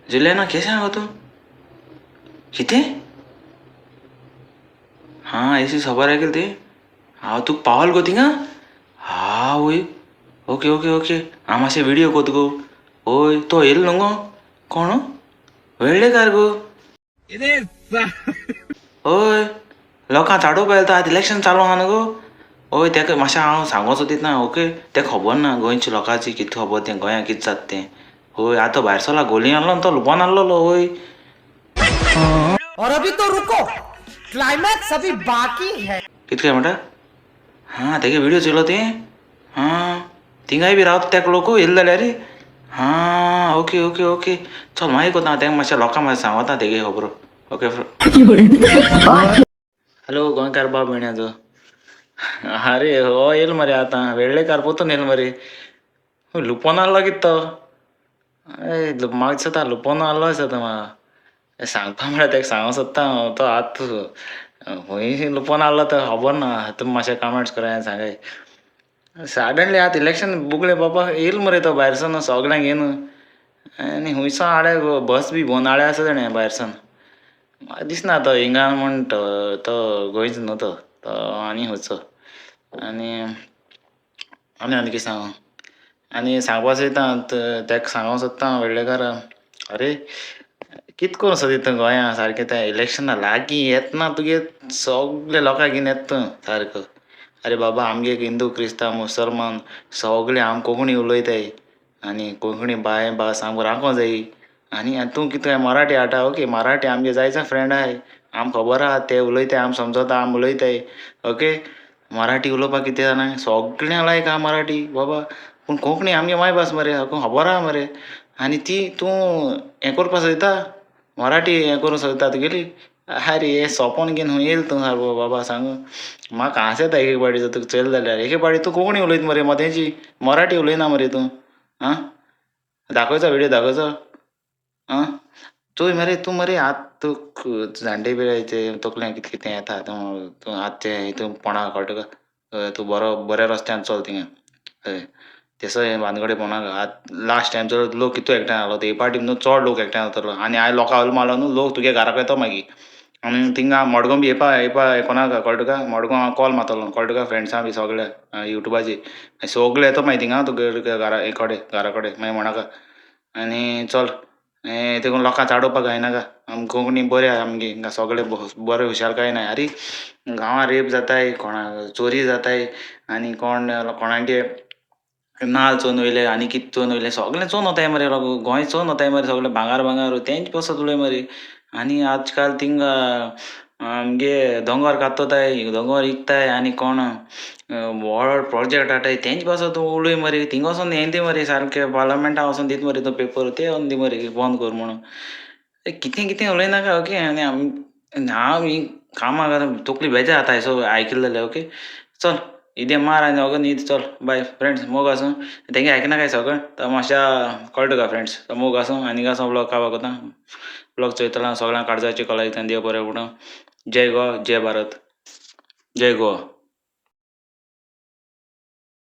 Juliana केशें आहा गो तूं? कितें? हां एसी खबर आहे ते हांव तुका पावल गो थिंगा आवय ओके ओके ओके हांव मातशें व्हिडियो कोत गो ओय तो येयलो न्हू गो कोण वेळ्ळेकार गो ओय लोकांक चाडोवपा येता आतां इलेक्शन चालू आहा न्हू गो ओय तेका मातशें हांव सांगोचो दितना ओके तेका खबर ना गोंयच्या लोकांची कितें खबर तें गोंयांत कितें जाता तें ओय आतां भायर सरला गोली आहलो तो लुबोन आहलोलो ओय और अभी तो रुको क्लाइमैक्स अभी बाकी है कितें काय म्हणटा हां तेगे व्हिडियो चोयलो तें हां थिंगाय बी रावता तेका लोक येयले जाल्यार हां ओके ओके ओके चल मागीर कोता हांव तेंका मातशें लोकांक मातशें सांगोता तेगे खबरो ओके हॅलो गोंयकार बाब भयण्याचो अरे हो येयल मरे आतां वेळ्ळेकार पोतून येयल मरे लुपोन आहलो कितें तो म्हाका दिसता लुपोन आहलो दिसता म्हाका सांगपा म्हळ्यार तेका सांगो सोदता हांव तो आतां खंय लुपोन आहलो तो खबर ना तुमी मातशें कमेंट्स करात सांगाय सडनली आतां इलेक्शन बुगले बाबा येयल मरे तो भायर सावन सगळ्यांक घेवन आनी खुंयसर आडे बस बी भोवन आडे आसा तेणें भायर सावन म्हाका दिसना तो हिंगा म्हण तो गोंयच न्हू तो आनी खंयचो आनी आनी कितें सांगू आनी सांगपा सोदता तेका सांगूंक सोदता हांव वेळ्ळेकार अरे कितें करूं सोदता गोंयां सारकें तें इलेक्शना लागीं येतना तुगे सगळे लोकांक घेवन येता सारको अरे बाबा आमगे हिंदू क्रिस्तांव मुसलमान सगळे आम कोंकणी उलयताय आनी कोंकणी बाय भास आमकां राखों जायी आनी तूं कितें मराठी हाडटा ओके मराठी आमगे जायते फ्रेंड आहाय आम खबर आहा ते उलयताय आम समजता आम उलयताय ओके मराठी उलोवपाक कितें जालें सगळ्यांक लायक आहा मराठी बाबा पूण कोंकणी आमगे मायभास मरे खबर आहा मरे आनी ती तूं हें करपा सोदता मराठी हें करूं सोदता तुगेली अरे हें सोंपोन घेवन खंय येयला तूं सारको बाबा सांग म्हाका हांस येता एक पाटी तुका चोयलें जाल्यार एक पाटी तूं कोंकणी उलयता मरे मोदेची मराठी उलयना मरे तूं आं दाखयचो व्हिडियो दाखयचो आं चोय मरे तूं मरे आतां तुका जाणटे पिरायेचे तकलें कितें कितें येता तूं आतां हितून पोणा कळटा तुका तूं बऱ्या रस्त्यान चल थिंगा हय तेसो हें भानगडी पोवनाका आतां लास्ट टायम चल लोक कितू एकठांय जालो हे पाटी न्हू चड लोक एकठांय जातलो आनी हांवें लोकां उलो मारलो न्हू लोक तुगे घराक येतो मागीर आनी थिंगा मडगांव बी येवपा कोणाक कळटा तुका मडगांव हांव कॉल मारतलो कळटा तुका फ्रेंड्सां बी सगळ्या युट्यूबाचेर सगळे येतो मागीर थिंगा तुगे घरा हे कडेन मागीर म्हणनाका आनी चल हें देखून लोकांक चाडोवपाक जायनाका आमी कोंकणी बरी आहा आमगे हिंगा सगळे बरे हुशालकाय नाय अरे गांवां रेप जाताय कोणा चोरी जाताय आनी कोणागे नाल्ल चोरून वयले आनी कितें चोरून वयले सगळें चोरून वताय मरे गोंय चोरून वताय मरे सगळें भांगार तेंच पासत उलय मरे आनी आज काल थिंगा आमगे दोंगर कातोताय दोंगर विकताय आनी कोण व्हड प्रोजेक्ट हाडटाय तेंच पासत उलय मरे थिंगा वचोन हें दी मरे सारकें पार्लमेंटा वचोन दिता मरे तो पेपर ते दी मरे बंद कर म्हणून कितें कितें उलयनाका ओके आनी हांव ही कामाक तकली बेजार जाता हें आयकलें जाल्यार ओके चल इदें मार आनी ओगो न्हीद चल बाय फ्रेंड्स मोग आसूं तेंगे आयकनाकाय सगळें तो मातशा कळटा तुका फ्रेंड्स तो मोग आसूं आनी आसूं ब्लॉग काबार कोता ब्लॉग चोयतलो सगळ्यांक काळजाची कला दिता देव बरें पडूं जय गोवा जय भारत जय गोवा